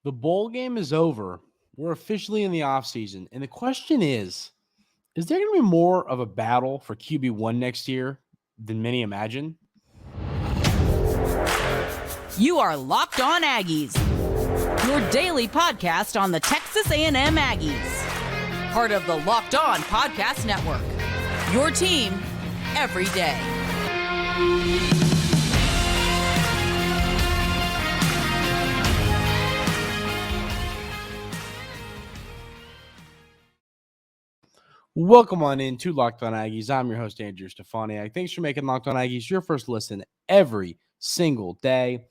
The bowl game is over. We're officially in the offseason. And the question is there going to be more of a battle for QB1 next year than many imagine? You are Locked On Aggies, your daily podcast on the Texas A&M Aggies. Part of the Locked On Podcast Network, your team every day. Welcome on in to Locked On Aggies. I'm your host, Andrew Stefaniak. Thanks for making Locked On Aggies your first listen every single day.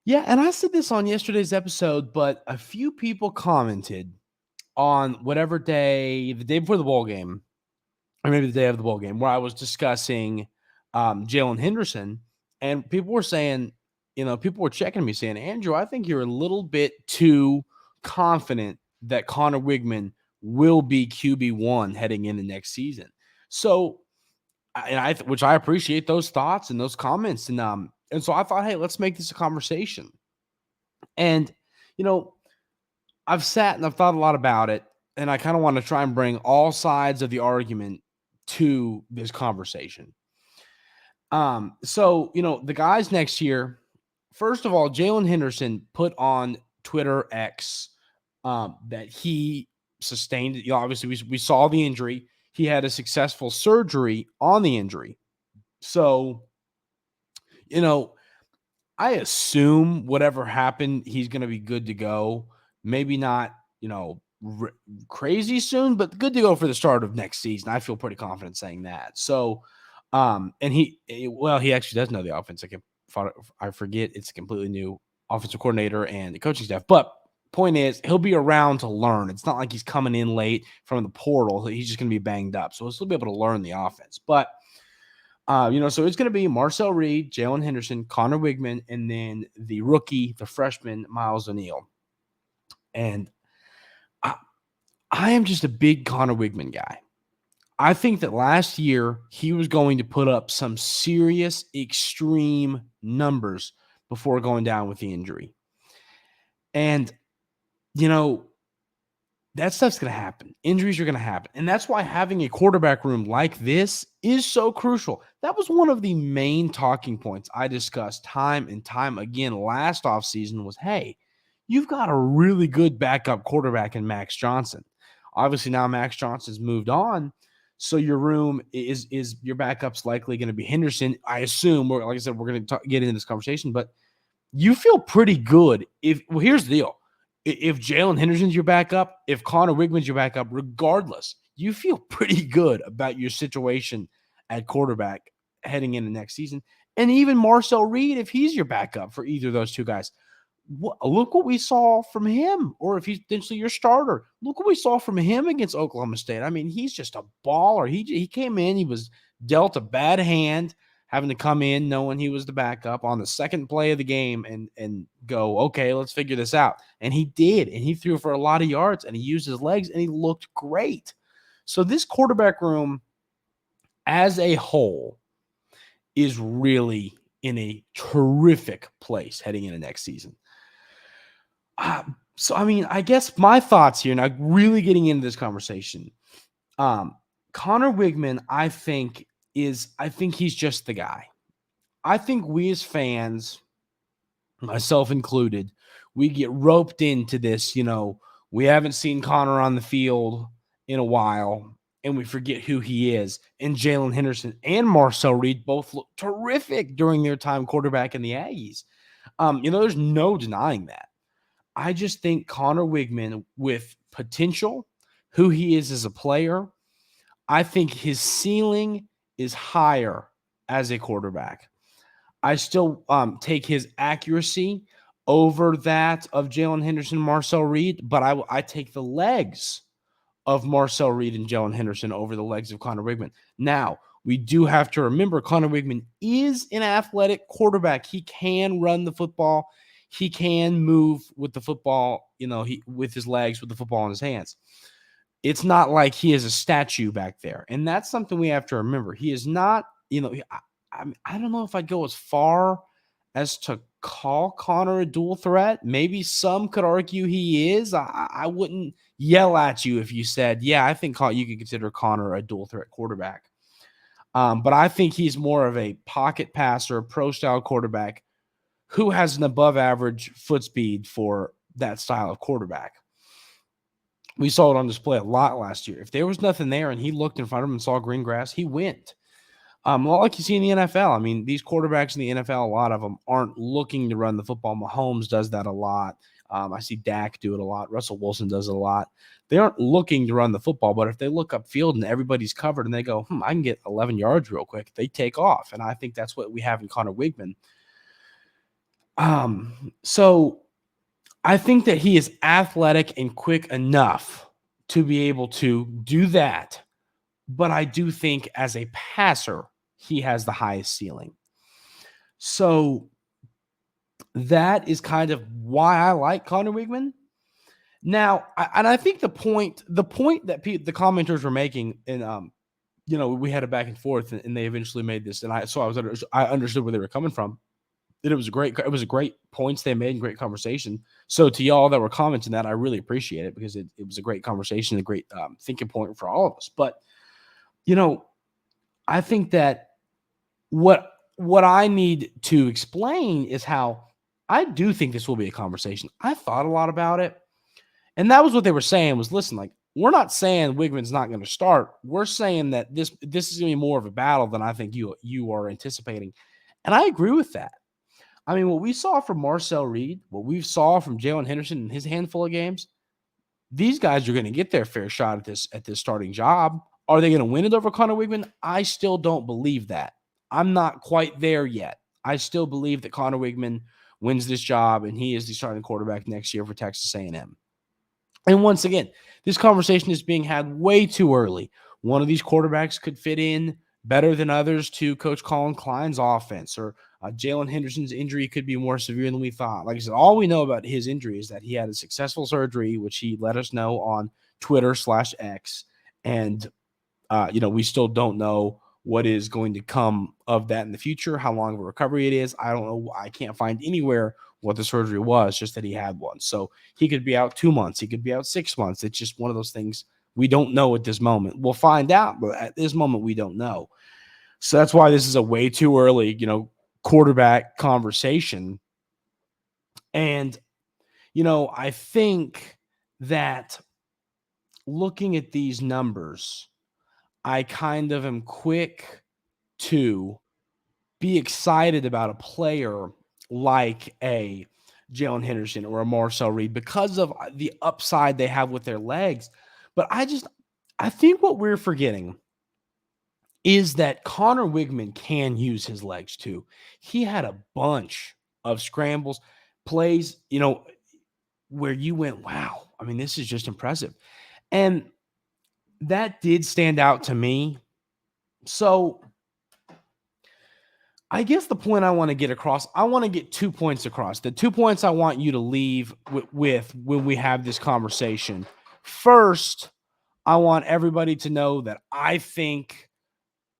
Yeah, and I said this on yesterday's episode, but a few people commented on whatever day, the day before the bowl game, or maybe the day of the bowl game, where I was discussing Jaylen Henderson, and people were saying, people were checking me saying, Andrew, I think you're a little bit too confident that Conor Wigman will be QB1 heading into next season. So, which I appreciate those thoughts and those comments. And so I thought, hey, let's make this a conversation. And, I've sat and I've thought a lot about it, and I kind of want to try and bring all sides of the argument to this conversation. So, the guys next year, first of all, Jaylen Henderson put on Twitter X that he sustained. Obviously, we saw the injury. He had a successful surgery on the injury. So, I assume whatever happened, he's going to be good to go. Maybe not, crazy soon, but good to go for the start of next season. I feel pretty confident saying that. So, and he actually does know the offense. I forget it's a completely new offensive coordinator and the coaching staff. But point is, he'll be around to learn. It's not like he's coming in late from the portal. He's just going to be banged up. So he'll still be able to learn the offense. But, so it's going to be Marcel Reed, Jaylen Henderson, Conor Wigman, and then the rookie, the freshman, Miles O'Neal. And I am just a big Conor Wigman guy. I think that last year he was going to put up some serious, extreme numbers before going down with the injury. And, that stuff's going to happen. Injuries are going to happen. And that's why having a quarterback room like this is so crucial. That was one of the main talking points I discussed time and time again last offseason was, hey, you've got a really good backup quarterback in Max Johnson. Obviously, now Max Johnson's moved on, so your room is your backup's likely going to be Henderson. I assume, like I said, we're going to get into this conversation, but you feel pretty good. Here's the deal. If Jaylen Henderson's your backup, if Conor Wigman's your backup, regardless, you feel pretty good about your situation at quarterback heading into next season. And even Marcel Reed, if he's your backup for either of those two guys. Look what we saw from him, or if he's potentially your starter. Look what we saw from him against Oklahoma State. I mean, he's just a baller. He came in, he was dealt a bad hand, having to come in knowing he was the backup on the second play of the game and go, okay, let's figure this out. And he did, and he threw for a lot of yards, and he used his legs, and he looked great. So this quarterback room as a whole is really in a terrific place heading into next season. So, I guess my thoughts here, now really getting into this conversation, Conor Wigman, I think he's just the guy. I think we as fans, myself included, we get roped into this, we haven't seen Conor on the field in a while, and we forget who he is. And Jaylen Henderson and Marcel Reed both look terrific during their time quarterback in the Aggies. There's no denying that. I just think Conor Wigman, with potential, who he is as a player, I think his ceiling is higher as a quarterback. I still take his accuracy over that of Jaylen Henderson and Marcel Reed, but I take the legs of Marcel Reed and Jaylen Henderson over the legs of Conor Wigman. Now, we do have to remember Conor Wigman is an athletic quarterback. He can run the football. He can move with the football, with his legs, with the football in his hands. It's not like he is a statue back there. And that's something we have to remember. He is not, I don't know if I'd go as far as to call Conner a dual threat. Maybe some could argue he is. I wouldn't yell at you if you said, yeah, I think you could consider Conner a dual threat quarterback. But I think he's more of a pocket passer, pro-style quarterback who has an above-average foot speed for that style of quarterback. We saw it on display a lot last year. If there was nothing there and he looked in front of him and saw green grass, he went. Well, like you see in the NFL. I mean, these quarterbacks in the NFL, a lot of them aren't looking to run the football. Mahomes does that a lot. I see Dak do it a lot. Russell Wilson does it a lot. They aren't looking to run the football, but if they look upfield and everybody's covered and they go, I can get 11 yards real quick, they take off. And I think that's what we have in Conor Wigman. So I think that he is athletic and quick enough to be able to do that. But I do think as a passer, he has the highest ceiling. So that is kind of why I like Conor Wigman. Now, I think the point that the commenters were making, and we had a back and forth, and they eventually made this, and I understood where they were coming from. It was a great points they made and great conversation. So to y'all that were commenting that, I really appreciate it because it was a great conversation, a great thinking point for all of us. But I think that what I need to explain is how I do think this will be a conversation. I thought a lot about it. And that was what they were saying was, listen, like, we're not saying Wigman's not going to start. We're saying that this is going to be more of a battle than I think you are anticipating. And I agree with that. I mean, what we saw from Marcel Reed, what we saw from Jaylen Henderson in his handful of games, these guys are going to get their fair shot at this starting job. Are they going to win it over Conor Wigman? I still don't believe that. I'm not quite there yet. I still believe that Conor Wigman wins this job and he is the starting quarterback next year for Texas A&M. And once again, this conversation is being had way too early. One of these quarterbacks could fit in better than others to Coach Colin Klein's offense, or Jaylen Henderson's injury could be more severe than we thought. Like I said, all we know about his injury is that he had a successful surgery, which he let us know on Twitter/X. And, we still don't know what is going to come of that in the future, how long of a recovery it is. I don't know. I can't find anywhere what the surgery was, just that he had one. So he could be out 2 months. He could be out 6 months. It's just one of those things we don't know at this moment. We'll find out, but at this moment, we don't know. So that's why this is a way too early, quarterback conversation. And, I think that looking at these numbers, I kind of am quick to be excited about a player like a Jaylen Henderson or a Marcel Reed because of the upside they have with their legs. But I think what we're forgetting is that Conor Wigman can use his legs too. He had a bunch of scrambles, plays, where you went, wow, I mean, this is just impressive. And that did stand out to me. So I guess the point I want to get across, I want to get 2 points across. The 2 points I want you to leave with when we have this conversation. First, I want everybody to know that I think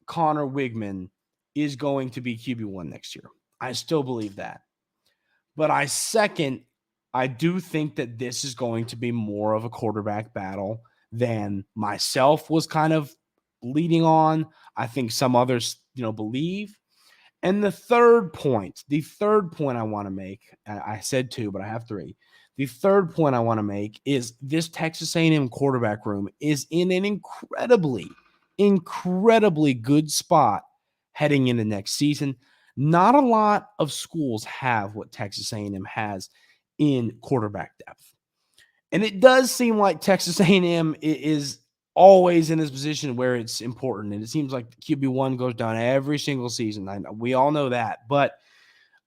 Conor Wigman is going to be QB1 next year. I still believe that. But I do think that this is going to be more of a quarterback battle than myself was kind of leading on. I think some others, believe. And the third point I want to make, I said 2, but I have 3. The third point I want to make is this Texas A&M quarterback room is in an incredibly good spot heading into next season. Not a lot of schools have what Texas A&M has in quarterback depth. And it does seem like Texas A&M is always in this position where it's important. And it seems like QB1 goes down every single season. We all know that. But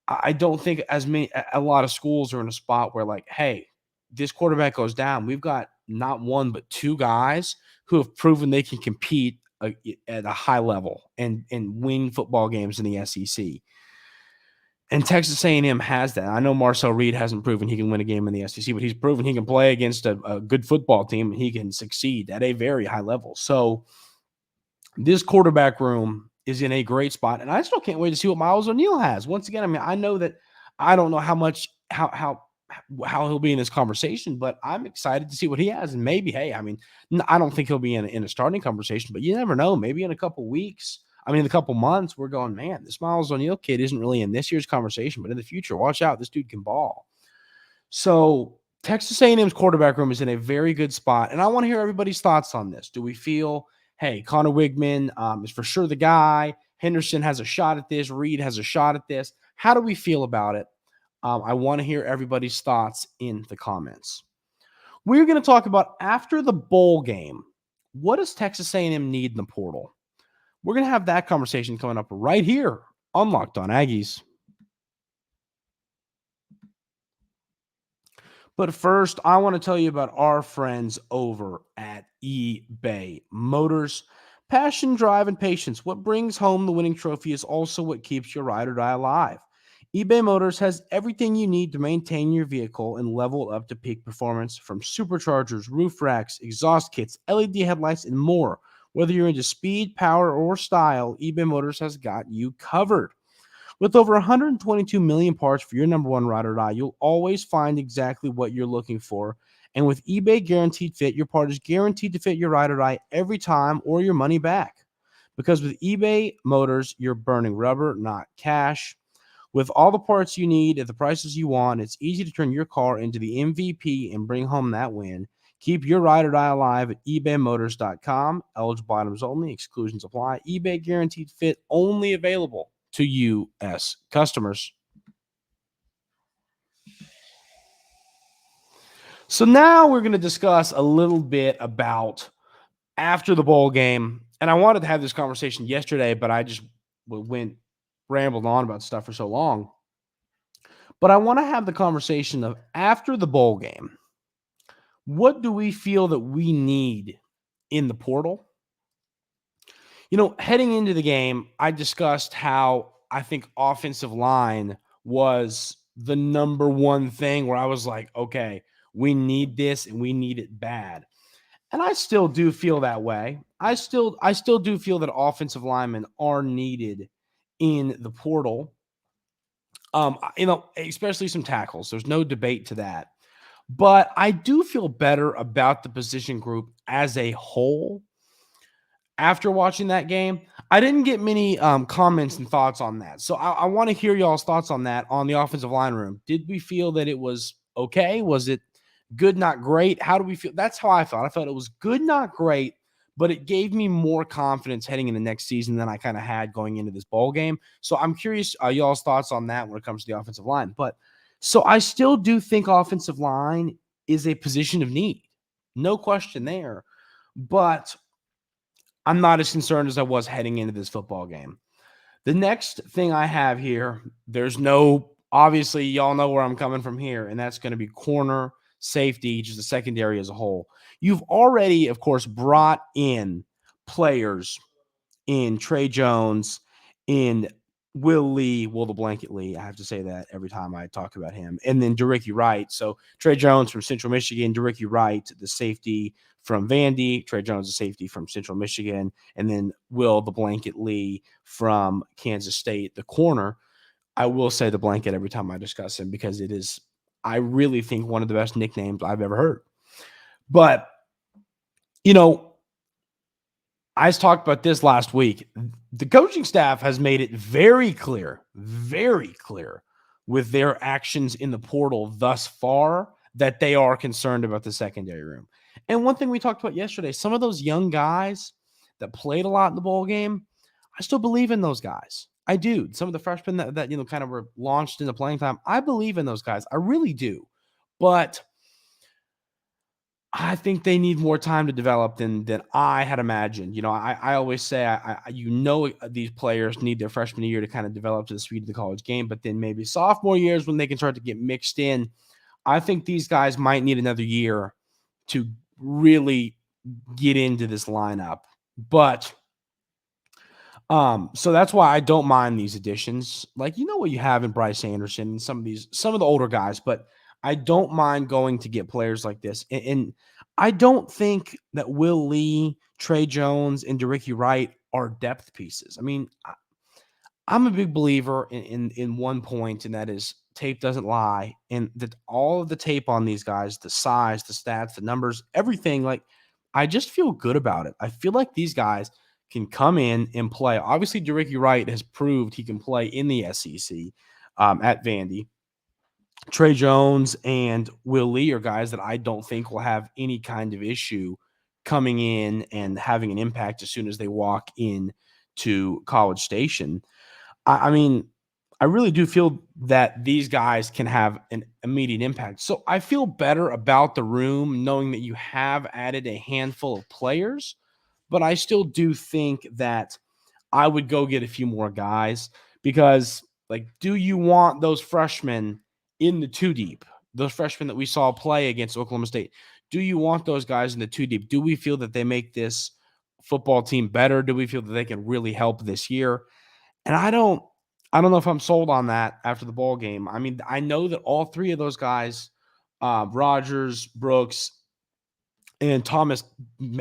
I don't think a lot of schools are in a spot where, like, hey, this quarterback goes down. We've got not 1, but 2 guys who have proven they can compete at a high level and win football games in the SEC. And Texas A&M has that. I know Marcel Reed hasn't proven he can win a game in the SEC, but he's proven he can play against a good football team and he can succeed at a very high level. So this quarterback room is in a great spot, and I still can't wait to see what Miles O'Neal has. Once again, I mean, I know that I don't know how he'll be in this conversation, but I'm excited to see what he has. And maybe, hey, I mean, I don't think he'll be in a starting conversation, but you never know. Maybe in a couple weeks, in a couple months, we're going, man, this Miles O'Neal kid isn't really in this year's conversation, but in the future, watch out, this dude can ball. So Texas A&M's quarterback room is in a very good spot, and I want to hear everybody's thoughts on this. Do we feel, hey, Conor Wigman is for sure the guy? Henderson has a shot at this. Reed has a shot at this. How do we feel about it? I want to hear everybody's thoughts in the comments. We're going to talk about after the bowl game, what does Texas A&M need in the portal? We're going to have that conversation coming up right here on Locked On Aggies. But first, I want to tell you about our friends over at eBay Motors. Passion, drive, and patience. What brings home the winning trophy is also what keeps your ride or die alive. eBay Motors has everything you need to maintain your vehicle and level it up to peak performance, from superchargers, roof racks, exhaust kits, LED headlights, and more. Whether you're into speed, power, or style, eBay Motors has got you covered. With over 122 million parts for your number one ride or die, you'll always find exactly what you're looking for. And with eBay Guaranteed Fit, your part is guaranteed to fit your ride or die every time, or your money back. Because with eBay Motors, you're burning rubber, not cash. With all the parts you need at the prices you want, it's easy to turn your car into the MVP and bring home that win. Keep your ride or die alive at ebaymotors.com. Eligible items only. Exclusions apply. eBay Guaranteed Fit only available to U.S. customers. So now we're going to discuss a little bit about after the bowl game. And I wanted to have this conversation yesterday, but I just rambled on about stuff for so long. But I want to have the conversation of after the bowl game, what do we feel that we need in the portal? Heading into the game, I discussed how I think offensive line was the number one thing where I was like, okay, we need this and we need it bad. And I still do feel that way. I still do feel that offensive linemen are needed in the portal. Especially some tackles. There's no debate to that. But I do feel better about the position group as a whole. After watching that game, I didn't get many comments and thoughts on that. So I want to hear y'all's thoughts on that on the offensive line room. Did we feel that it was okay? Was it good, not great? How do we feel? That's how I felt. I felt it was good, not great, but it gave me more confidence heading into next season than I kind of had going into this bowl game. So I'm curious y'all's thoughts on that when it comes to the offensive line. But so I still do think offensive line is a position of need. No question there. But I'm not as concerned as I was heading into this football game. The next thing I have here, obviously y'all know where I'm coming from here, and that's going to be corner, safety, just the secondary as a whole. You've already, of course, brought in players in Trey Jones, in Will Lee, the blanket Lee. I have to say that every time I talk about him. And then DeRicky Wright. So Trey Jones from Central Michigan, DeRicky Wright, the safety from Vandy, Trey Jones, the safety from Central Michigan, and then Will the blanket Lee from Kansas State, the corner. I will say the blanket every time I discuss him because it is, I really think, one of the best nicknames I've ever heard. But, I talked about this last week. The coaching staff has made it very clear with their actions in the portal thus far that they are concerned about the secondary room. And one thing we talked about yesterday, some of those young guys that played a lot in the bowl game, I still believe in those guys. I do. Some of the freshmen that kind of were launched into playing time, I believe in those guys. I really do. But I think they need more time to develop than I had imagined. I always say, these players need their freshman year to kind of develop to the speed of the college game, but then maybe sophomore years when they can start to get mixed in, I think these guys might need another year to really get into this lineup. But so that's why I don't mind these additions. Like, what you have in Bryce Anderson and some of the older guys, but I don't mind going to get players like this. And I don't think that Will Lee, Trey Jones, and DeRicky Wright are depth pieces. I mean, I'm a big believer in one point, and that is tape doesn't lie. And that all of the tape on these guys, the size, the stats, the numbers, everything, like I just feel good about it. I feel like these guys can come in and play. Obviously, DeRicky Wright has proved he can play in the SEC at Vandy. Trey Jones and Will Lee are guys that I don't think will have any kind of issue coming in and having an impact as soon as they walk in to College Station. I mean, I really do feel that these guys can have an immediate impact. So I feel better about the room knowing that you have added a handful of players, but I still do think that I would go get a few more guys because, like, do you want those freshmen in the two deep? Those freshmen that we saw play against Oklahoma State. Do you want those guys in the two deep? Do we feel that they make this football team better? Do we feel that they can really help this year? And I don't know if I'm sold on that after the ball game. I mean, I know that all three of those guys, Rogers, Brooks, and Thomas,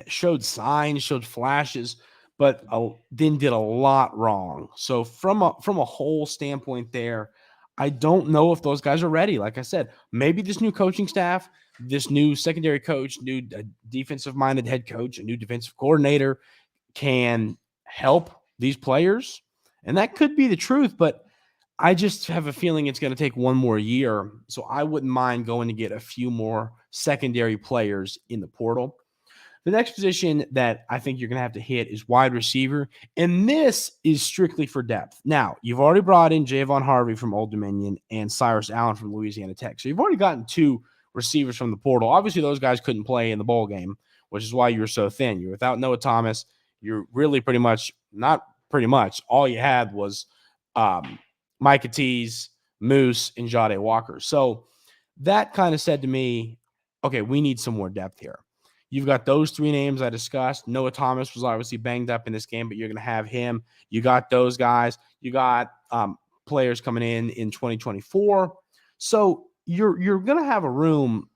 showed signs, showed flashes, but then did a lot wrong. So from a whole standpoint there, I don't know if those guys are ready. Like I said, maybe this new coaching staff, this new secondary coach, new defensive-minded head coach, a new defensive coordinator can help these players. And that could be the truth, but I just have a feeling it's going to take one more year. So I wouldn't mind going to get a few more secondary players in the portal. The next position that I think you're going to have to hit is wide receiver, and this is strictly for depth. Now, you've already brought in Javon Harvey from Old Dominion and Cyrus Allen from Louisiana Tech. So you've already gotten two receivers from the portal. Obviously, those guys couldn't play in the bowl game, which is why you were so thin. You're without Noah Thomas. You're really pretty much – not pretty much. All you had was Micah Tease, Moose, and Jade Walker. So that kind of said to me, okay, we need some more depth here. You've got those three names I discussed. Noah Thomas was obviously banged up in this game, but you're going to have him. You got those guys. You got players coming in 2024. So you're going to have a room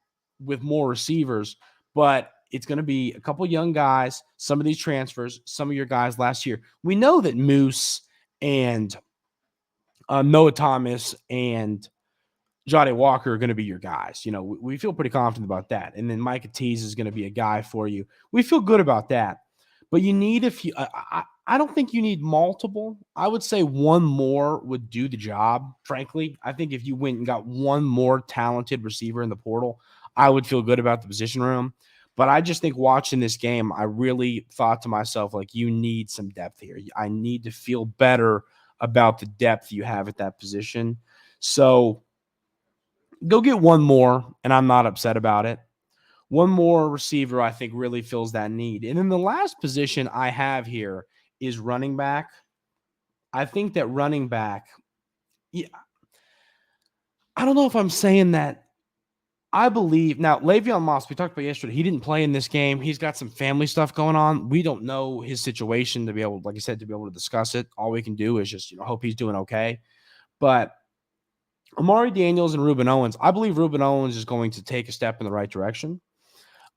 with more receivers, but it's going to be a couple young guys, some of these transfers, some of your guys last year. We know that Moose and Noah Thomas and Jade Walker are going to be your guys. You know, we feel pretty confident about that. And then Micah Tease is going to be a guy for you. We feel good about that. But you need a few. I don't think you need multiple. I would say one more would do the job, frankly. I think if you went and got one more talented receiver in the portal, I would feel good about the position room. But I just think watching this game, I really thought to myself, like, you need some depth here. I need to feel better about the depth you have at that position. So go get one more, and I'm not upset about it. One more receiver I think really fills that need. And then the last position I have here is running back. I think that running back, yeah, I don't know if I'm saying that. I believe now Le'Veon Moss, we talked about yesterday, he didn't play in this game. He's got some family stuff going on. We don't know his situation to be able, like I said, to be able to discuss it. All we can do is just, hope he's doing okay. But Amari Daniels and Reuben Owens, I believe Reuben Owens is going to take a step in the right direction.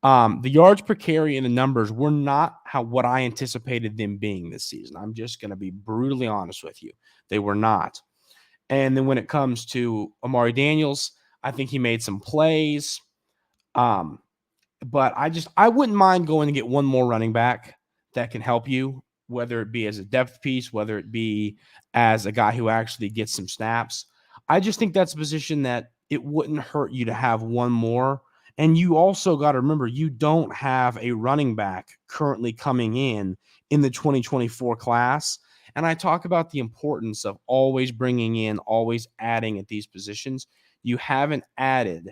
The yards per carry and the numbers were not what I anticipated them being this season. I'm just going to be brutally honest with you. They were not. And then when it comes to Amari Daniels, I think he made some plays. But I wouldn't mind going to get one more running back that can help you, whether it be as a depth piece, whether it be as a guy who actually gets some snaps. I just think that's a position that it wouldn't hurt you to have one more. And you also got to remember, you don't have a running back currently coming in the 2024 class. And I talk about the importance of always bringing in, always adding at these positions. You haven't added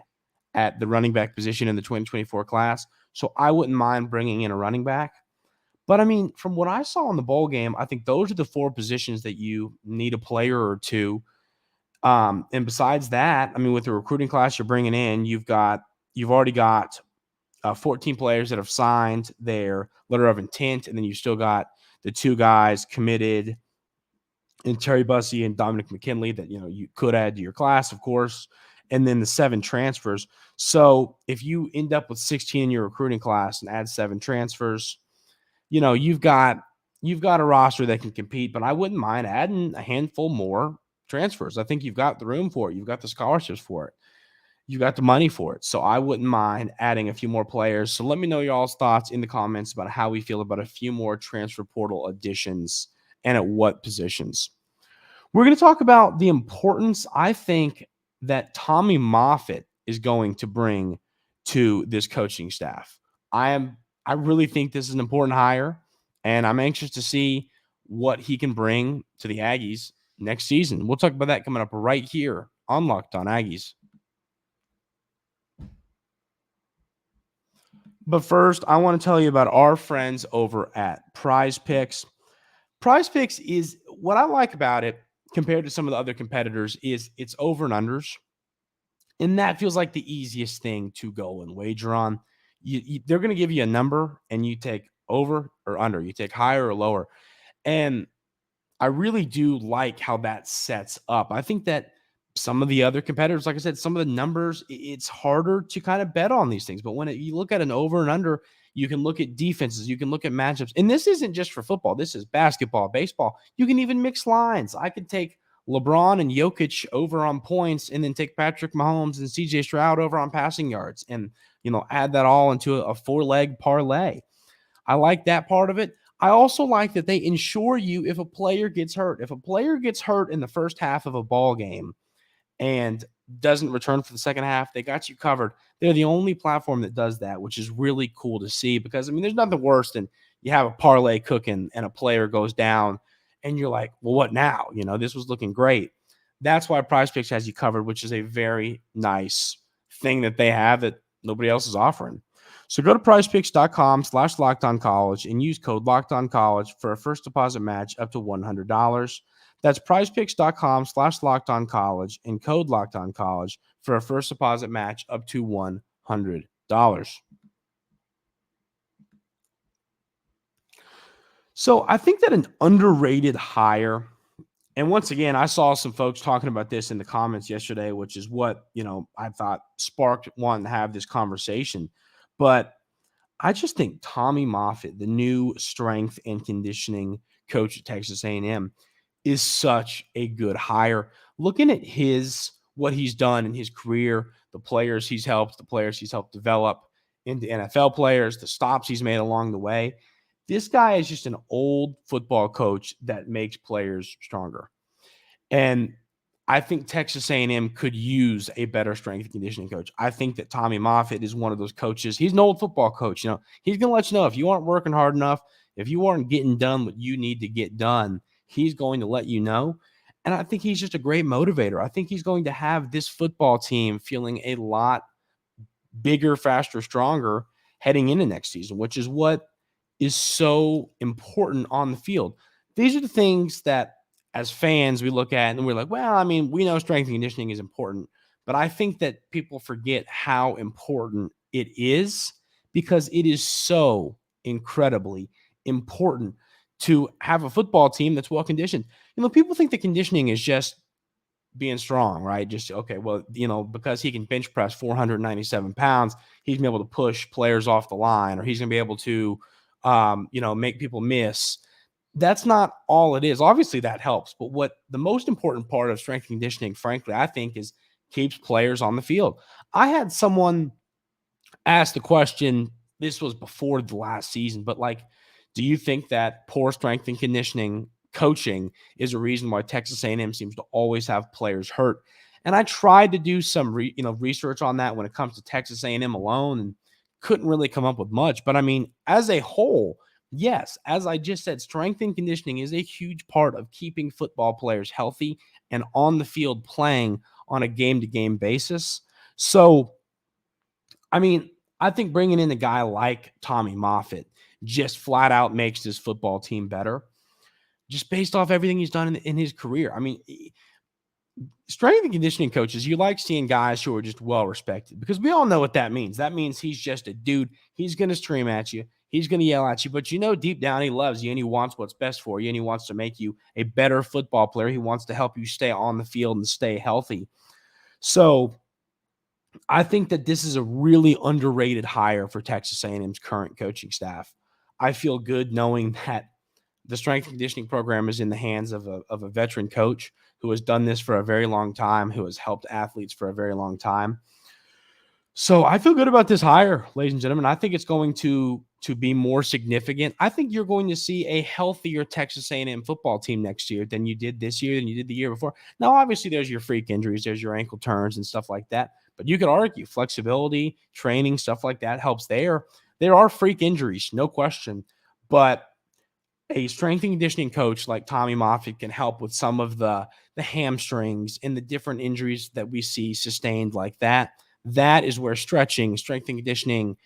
at the running back position in the 2024 class. So I wouldn't mind bringing in a running back. But, I mean, from what I saw in the bowl game, I think those are the four positions that you need a player or two. And besides that, I mean, with the recruiting class you're bringing in, you've already got 14 players that have signed their letter of intent, and then you've still got the two guys committed in Terry Bussey and Dominic McKinley that, you could add to your class, of course, and then the 7 transfers. So if you end up with 16 in your recruiting class and add 7 transfers, you've got you've got a roster that can compete, but I wouldn't mind adding a handful more transfers. I think you've got the room for it. You've got the scholarships for it. You got the money for it. So I wouldn't mind adding a few more players. So let me know y'all's thoughts in the comments about how we feel about a few more transfer portal additions and at what positions. We're going to talk about the importance, I think, that Tommy Moffitt is going to bring to this coaching staff. I really think this is an important hire, and I'm anxious to see what he can bring to the Aggies next season. We'll talk about that coming up right here on Locked On Aggies. But first, I want to tell you about our friends over at Prize Picks. Prize Picks is what I like about it compared to some of the other competitors is it's over and unders. And that feels like the easiest thing to go and wager on. They're going to give you a number and you take over or under. You take higher or lower. And I really do like how that sets up. I think that some of the other competitors, like I said, some of the numbers, it's harder to kind of bet on these things. But when you look at an over and under, you can look at defenses, you can look at matchups. And this isn't just for football. This is basketball, baseball. You can even mix lines. I could take LeBron and Jokic over on points and then take Patrick Mahomes and CJ Stroud over on passing yards and, add that all into a 4-leg parlay. I like that part of it. I also like that they insure you if a player gets hurt. If a player gets hurt in the first half of a ball game and doesn't return for the second half, they got you covered. They're the only platform that does that, which is really cool to see because, there's nothing worse than you have a parlay cooking and a player goes down and you're like, well, what now? This was looking great. That's why Prize Picks has you covered, which is a very nice thing that they have that nobody else is offering. So go to prizepicks.com/lockedoncollege and use code LockedOnCollege for a first deposit match up to $100. That's prizepicks.com/lockedoncollege and code LockedOnCollege for a first deposit match up to $100. So I think that an underrated hire, and once again, I saw some folks talking about this in the comments yesterday, which is what, I thought sparked wanting to have this conversation. But I just think Tommy Moffitt, the new strength and conditioning coach at Texas A&M, is such a good hire. Looking at what he's done in his career, the players he's helped develop into NFL players, the stops he's made along the way. This guy is just an old football coach that makes players stronger. And I think Texas A&M could use a better strength and conditioning coach. I think that Tommy Moffitt is one of those coaches. He's an old football coach. He's going to let you know if you aren't working hard enough, if you aren't getting done what you need to get done, he's going to let you know. And I think he's just a great motivator. I think he's going to have this football team feeling a lot bigger, faster, stronger heading into next season, which is what is so important on the field. These are the things that as fans, we look at and we're like, well, we know strength and conditioning is important, but I think that people forget how important it is because it is so incredibly important to have a football team that's well conditioned. People think that conditioning is just being strong, right? Just, okay, well, because he can bench press 497 pounds, he's going to be able to push players off the line, or he's going to be able to, make people miss. That's not all it is. Obviously, that helps. But what the most important part of strength and conditioning, frankly, I think, is keeps players on the field. I had someone ask the question, this was before the last season, but do you think that poor strength and conditioning coaching is a reason why Texas A&M seems to always have players hurt? And I tried to do some research on that when it comes to Texas A&M alone and couldn't really come up with much. But as a whole, yes, as I just said, strength and conditioning is a huge part of keeping football players healthy and on the field playing on a game-to-game basis. So, I think bringing in a guy like Tommy Moffitt just flat out makes this football team better, just based off everything he's done in his career. Strength and conditioning coaches, you like seeing guys who are just well-respected because we all know what that means. That means he's just a dude. He's going to scream at you. He's going to yell at you, but deep down he loves you and he wants what's best for you and he wants to make you a better football player. He wants to help you stay on the field and stay healthy. So I think that this is a really underrated hire for Texas A&M's current coaching staff. I feel good knowing that the strength and conditioning program is in the hands of a veteran coach who has done this for a very long time, who has helped athletes for a very long time. So I feel good about this hire, ladies and gentlemen. I think it's going to be more significant. I think you're going to see a healthier Texas A&M football team next year than you did this year, than you did the year before. Now, obviously, there's your freak injuries, there's your ankle turns and stuff like that. But you could argue flexibility, training, stuff like that helps there. There are freak injuries, no question. But a strength and conditioning coach like Tommy Moffitt can help with some of the hamstrings and the different injuries that we see sustained like that. That is where stretching, strength and conditioning,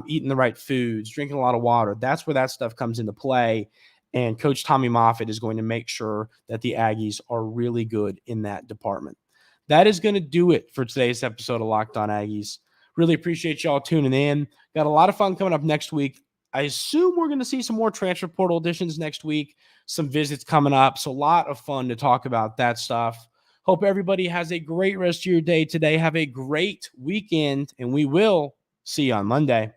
eating the right foods, drinking a lot of water, that's where that stuff comes into play. And Coach Tommy Moffitt is going to make sure that the Aggies are really good in that department. That is going to do it for today's episode of Locked On Aggies. Really appreciate y'all tuning in. Got a lot of fun coming up next week. I assume we're going to see some more transfer portal additions next week, some visits coming up. So a lot of fun to talk about that stuff. Hope everybody has a great rest of your day today. Have a great weekend, and we will see you on Monday.